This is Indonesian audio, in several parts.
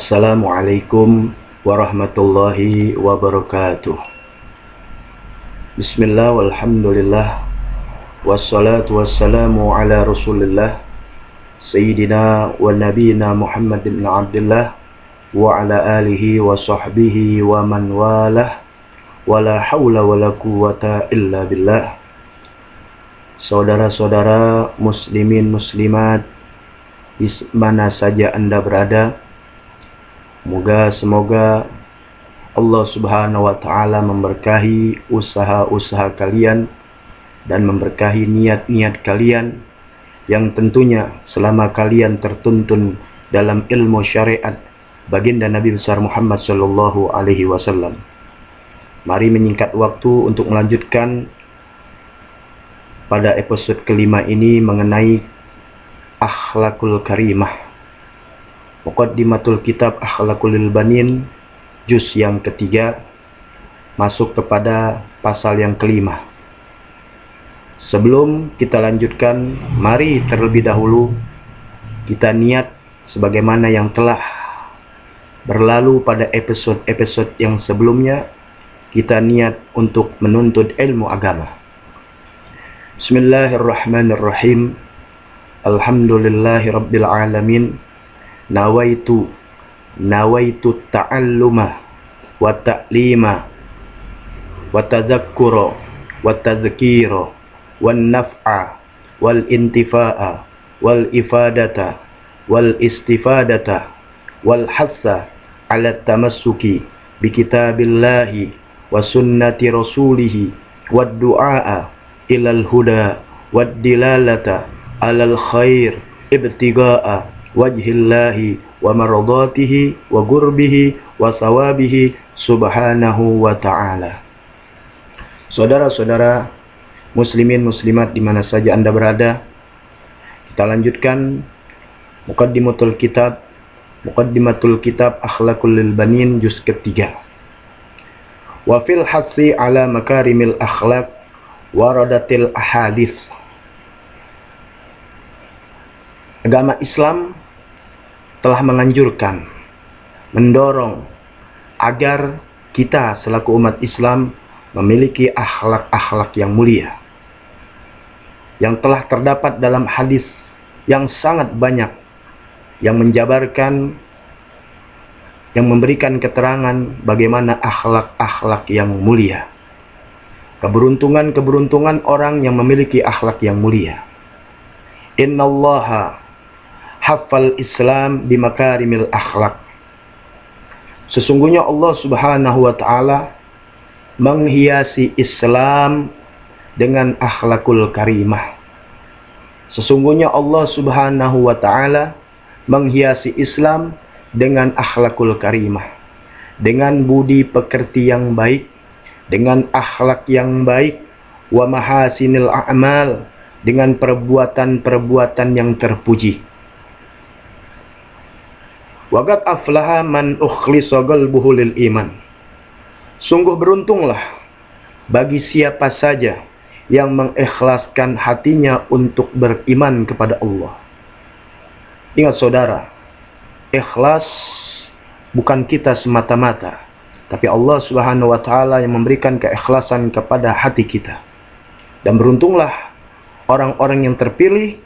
Assalamualaikum warahmatullahi wabarakatuh. Bismillah walhamdulillah wassalatu wassalamu ala rasulillah Sayyidina wa nabiyina Muhammad bin Abdullah wa ala alihi wa sahbihi wa man walah wa la hawla wa la quwata illa billah. Saudara-saudara muslimin muslimat di mana saja Anda berada, semoga Allah Subhanahu wa taala memberkahi usaha-usaha kalian dan memberkahi niat-niat kalian yang tentunya selama kalian tertuntun dalam ilmu syariat baginda Nabi besar Muhammad sallallahu alaihi wasallam. Mari menyingkat waktu untuk melanjutkan pada episode kelima ini mengenai akhlakul karimah. Muqaddimatul kitab Akhlaqul Banin juz yang ketiga masuk kepada pasal yang kelima. Sebelum kita lanjutkan, mari terlebih dahulu kita niat sebagaimana yang telah berlalu pada episode-episode yang sebelumnya, kita niat untuk menuntut ilmu agama. Bismillahirrahmanirrahim. Alhamdulillahirabbil alamin. Nawaitu ta'alluma wa ta'lima wa tadhakkura wa tadhkira wan naf'a wal intifa'a wal ifadata wal istifadata wal hassa ala tamassuki bi kitabillahi wa sunnati rasulih wad du'a ilal huda wad dilalata alal khair ibtiga'a wajhillahi wa maradatihi wa gurbihi wa sawabihi subhanahu wa ta'ala. Saudara-saudara muslimin muslimat di mana saja Anda berada, kita lanjutkan Muqaddimatul kitab Akhlaqul Banin juz ketiga. Wa fil hassi ala makarimil akhlaq waradatil ahadits. Agama Islam telah menganjurkan, mendorong agar kita selaku umat Islam memiliki akhlak-akhlak yang mulia, yang telah terdapat dalam hadis yang sangat banyak yang menjabarkan, yang memberikan keterangan bagaimana akhlak-akhlak yang mulia, keberuntungan orang yang memiliki akhlak yang mulia. Innallaha hafal Islam bimakarimil akhlak. Sesungguhnya Allah Subhanahu wa taala menghiasi Islam dengan akhlakul karimah. Sesungguhnya Allah Subhanahu wa taala menghiasi Islam dengan akhlakul karimah, dengan budi pekerti yang baik, dengan akhlak yang baik, wa mahasinil a'mal, dengan perbuatan-perbuatan yang terpuji. Waqad aflaha man ukhlisa qalbuhu lil iman. Sungguh beruntunglah bagi siapa saja yang mengikhlaskan hatinya untuk beriman kepada Allah. Ingat saudara, ikhlas bukan kita semata-mata, tapi Allah Subhanahu wa taala yang memberikan keikhlasan kepada hati kita. Dan beruntunglah orang-orang yang terpilih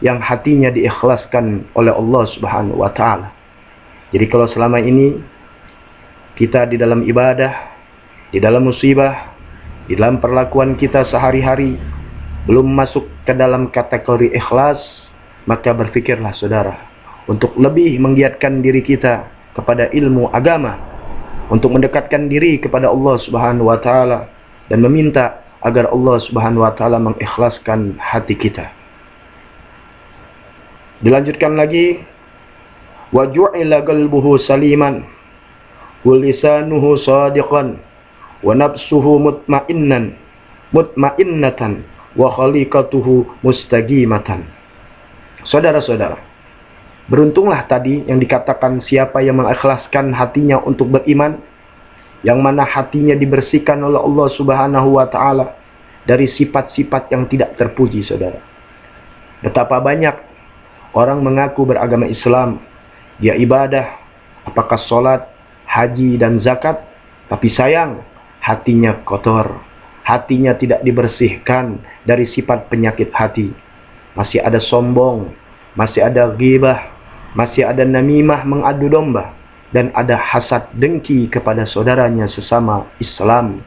yang hatinya diikhlaskan oleh Allah Subhanahu wa taala. Jadi kalau selama ini kita di dalam ibadah, di dalam musibah, di dalam perlakuan kita sehari-hari belum masuk ke dalam kategori ikhlas, maka berfikirlah saudara untuk lebih menggiatkan diri kita kepada ilmu agama, untuk mendekatkan diri kepada Allah Subhanahu wa taala dan meminta agar Allah Subhanahu wa taala mengikhlaskan hati kita. Dilanjutkan lagi, wa ju'ila qalbuhu saliman wa lisanuhu shadiqan wa nafsuhu mutmainnatan wa khaliqatuhu mustaqimatan. Saudara-saudara, beruntunglah tadi yang dikatakan siapa yang mengikhlaskan hatinya untuk beriman, yang mana hatinya dibersihkan oleh Allah Subhanahu wa taala dari sifat-sifat yang tidak terpuji, saudara. Betapa banyak orang mengaku beragama Islam, dia ibadah, apakah sholat, haji, dan zakat, tapi sayang, hatinya kotor, hatinya tidak dibersihkan dari sifat penyakit hati. Masih ada sombong, masih ada ghibah, masih ada namimah, mengadu domba, dan ada hasad dengki kepada saudaranya sesama Islam,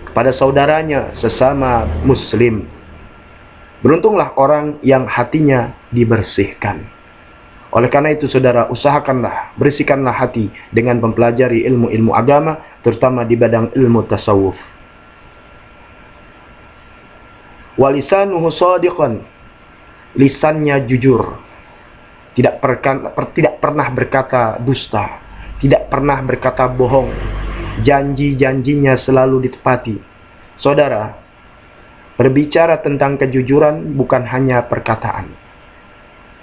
kepada saudaranya sesama Muslim. Beruntunglah orang yang hatinya dibersihkan. Oleh karena itu, saudara, usahakanlah, bersihkanlah hati dengan mempelajari ilmu-ilmu agama, terutama di bidang ilmu tasawuf. Walisanuhu shadiqan, lisannya jujur, tidak pernah berkata dusta, tidak pernah berkata bohong, janji-janjinya selalu ditepati. Saudara, berbicara tentang kejujuran bukan hanya perkataan,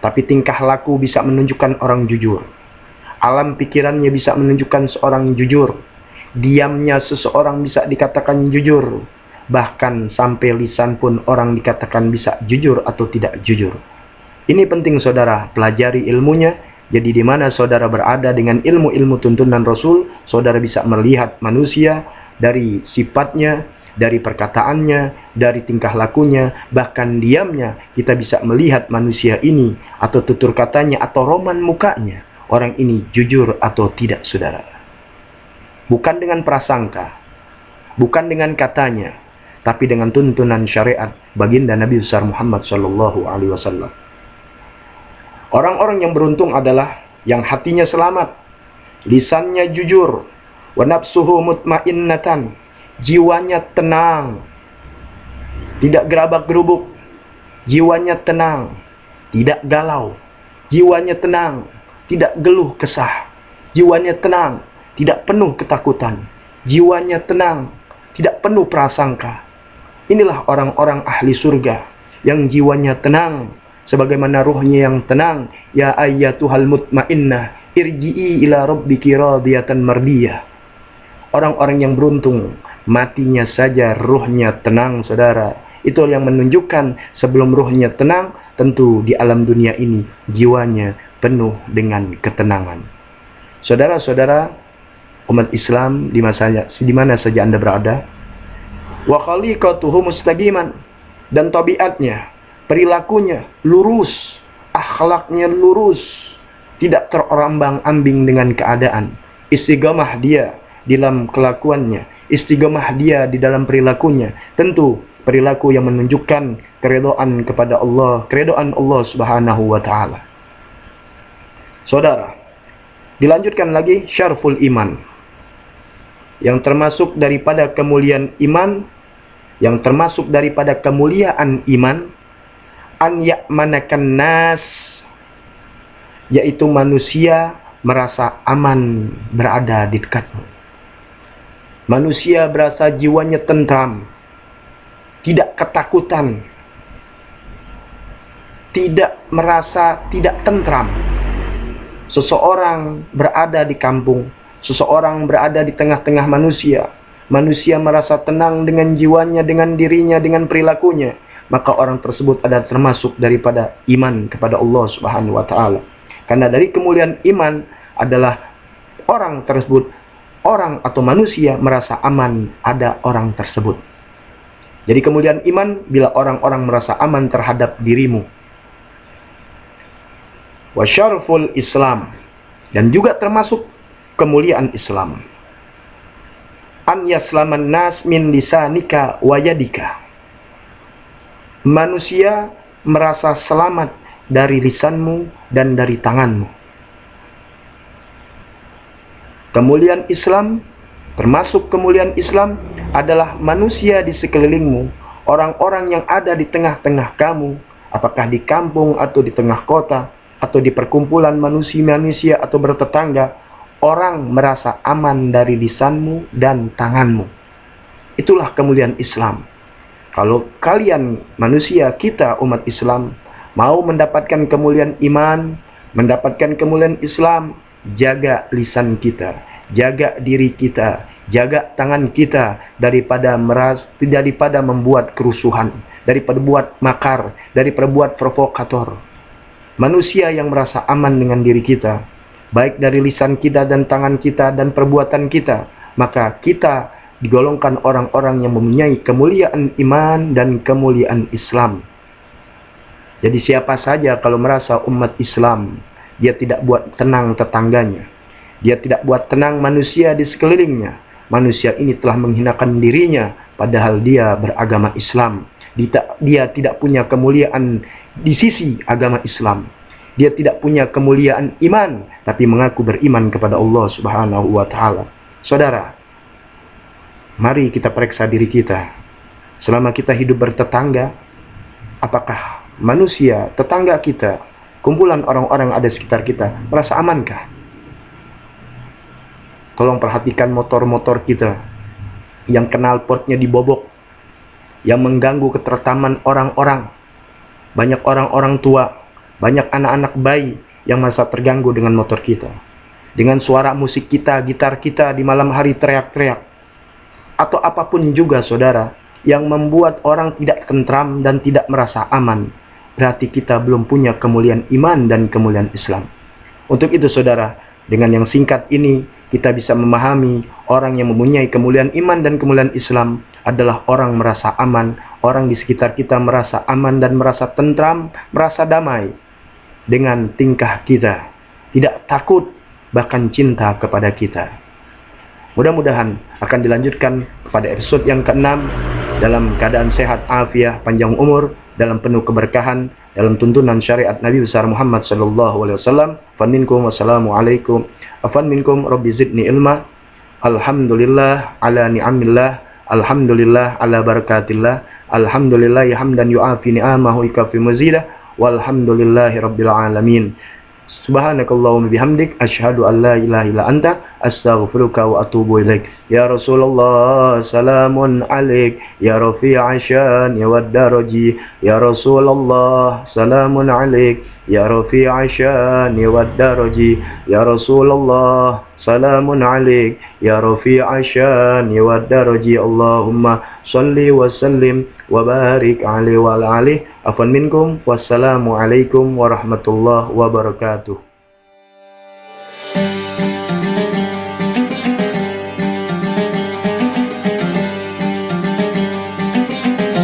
tapi tingkah laku bisa menunjukkan orang jujur. Alam pikirannya bisa menunjukkan seorang jujur. Diamnya seseorang bisa dikatakan jujur. Bahkan sampai lisan pun orang dikatakan bisa jujur atau tidak jujur. Ini penting, saudara, pelajari ilmunya. Jadi di mana saudara berada dengan ilmu-ilmu tuntunan Rasul, saudara bisa melihat manusia dari sifatnya, dari perkataannya, dari tingkah lakunya, bahkan diamnya. Kita bisa melihat manusia ini, atau tutur katanya, atau roman mukanya, orang ini jujur atau tidak, saudara. Bukan dengan prasangka, bukan dengan katanya, tapi dengan tuntunan syariat baginda Nabi besar Muhammad SAW. Orang-orang yang beruntung adalah yang hatinya selamat, lisannya jujur, wa nafsuhu mutmainnatan, jiwanya tenang, tidak gerabak-gerubuk, jiwanya tenang, tidak galau, jiwanya tenang, tidak geluh kesah, jiwanya tenang, tidak penuh ketakutan, jiwanya tenang, tidak penuh prasangka. Inilah orang-orang ahli surga yang jiwanya tenang, sebagaimana ruhnya yang tenang. Ya ayyatuhal mutmainnah, irji'i ila rabbiki radiyatan mardiyah. Orang-orang yang beruntung, matinya saja ruhnya tenang, saudara. Itu yang menunjukkan sebelum ruhnya tenang, tentu di alam dunia ini jiwanya penuh dengan ketenangan. Saudara-saudara umat Islam di mana saja Anda berada, wa khaliqatuhu mustaqiman, dan tabiatnya, perilakunya lurus, akhlaknya lurus, tidak terombang-ambing dengan keadaan. Istiqamah dia di dalam kelakuannya, istiqamah dia di dalam perilakunya, tentu perilaku yang menunjukkan keridhaan kepada Allah, keridhaan Allah Subhanahu wa taala. Saudara, dilanjutkan lagi syarful iman, yang termasuk daripada kemuliaan iman, yang termasuk daripada kemuliaan iman, an ya'manakan nas, yaitu manusia merasa aman berada di dekatmu. Manusia berasa jiwanya tentram, tidak ketakutan, tidak merasa tidak tentram. Seseorang berada di kampung, seseorang berada di tengah-tengah manusia, manusia merasa tenang dengan jiwanya, dengan dirinya, dengan perilakunya, maka orang tersebut adalah termasuk daripada iman kepada Allah Subhanahu wa taala. Karena dari kemuliaan iman adalah orang tersebut, orang atau manusia merasa aman ada orang tersebut. Jadi kemuliaan iman bila orang-orang merasa aman terhadap dirimu. Wa syarful Islam, dan juga termasuk kemuliaan Islam, an yaslaman nas min lisanika wa yadika, manusia merasa selamat dari lisanmu dan dari tanganmu. Kemuliaan Islam, termasuk kemuliaan Islam adalah manusia di sekelilingmu, orang-orang yang ada di tengah-tengah kamu, apakah di kampung atau di tengah kota, atau di perkumpulan manusia-manusia atau bertetangga, orang merasa aman dari lisanmu dan tanganmu. Itulah kemuliaan Islam. Kalau kalian manusia, kita umat Islam, mau mendapatkan kemuliaan iman, mendapatkan kemuliaan Islam, jaga lisan kita, jaga diri kita, jaga tangan kita daripada membuat kerusuhan, daripada buat makar, daripada buat provokator. Manusia yang merasa aman dengan diri kita, baik dari lisan kita dan tangan kita dan perbuatan kita, maka kita digolongkan orang-orang yang mempunyai kemuliaan iman dan kemuliaan Islam. Jadi siapa saja kalau merasa umat Islam, dia tidak buat tenang tetangganya, dia tidak buat tenang manusia di sekelilingnya, manusia ini telah menghinakan dirinya, padahal dia beragama Islam. Dia tidak punya kemuliaan di sisi agama Islam. Dia tidak punya kemuliaan iman, tapi mengaku beriman kepada Allah Subhanahu wa Ta'ala. Saudara, mari kita periksa diri kita. Selama kita hidup bertetangga, apakah manusia, tetangga kita, kumpulan orang-orang yang ada di sekitar kita, merasa amankah? Tolong perhatikan motor-motor kita yang knalpotnya dibobok, yang mengganggu ketertiban orang-orang. Banyak orang-orang tua, banyak anak-anak bayi yang merasa terganggu dengan motor kita. Dengan suara musik kita, gitar kita di malam hari teriak-teriak. Atau apapun juga saudara, yang membuat orang tidak tentram dan tidak merasa aman. Berarti kita belum punya kemuliaan iman dan kemuliaan Islam. Untuk itu saudara, dengan yang singkat ini, kita bisa memahami orang yang mempunyai kemuliaan iman dan kemuliaan Islam adalah orang merasa aman, orang di sekitar kita merasa aman dan merasa tentram, merasa damai dengan tingkah kita, tidak takut, bahkan cinta kepada kita. Mudah-mudahan akan dilanjutkan pada episode yang ke-6 dalam keadaan sehat, afiah, panjang umur, dalam penuh keberkahan, dalam tuntunan syariat Nabi besar Muhammad sallallahu alaihi wasallam. Faminkum wassalamualaikum. Afan minkum rabbi zidni ilma. Alhamdulillah ala ni'amillah. Alhamdulillah ala barakatillah. Alhamdulillah hamdan yu'afi ni'amahu ikafi mazidah. Walhamdulillahi rabbil alamin. Subhanakallahumma bihamdik asyhadu an la ilaha illa anta astaghfiruka wa atubu ilaik. Ya Rasulullah salamun alaik ya rafi'a syan ya waddaraji. Ya Rasulullah salamun alaik ya rafi'a syan ya waddaraji. Ya Rasulullah salamun alaik ya rafi'a syan ya waddaraji. Allahumma salli wa sallim wa barik alaihi wa ala alihi. Afan minkum wassalamu alaikum warahmatullahi wabarakatuh.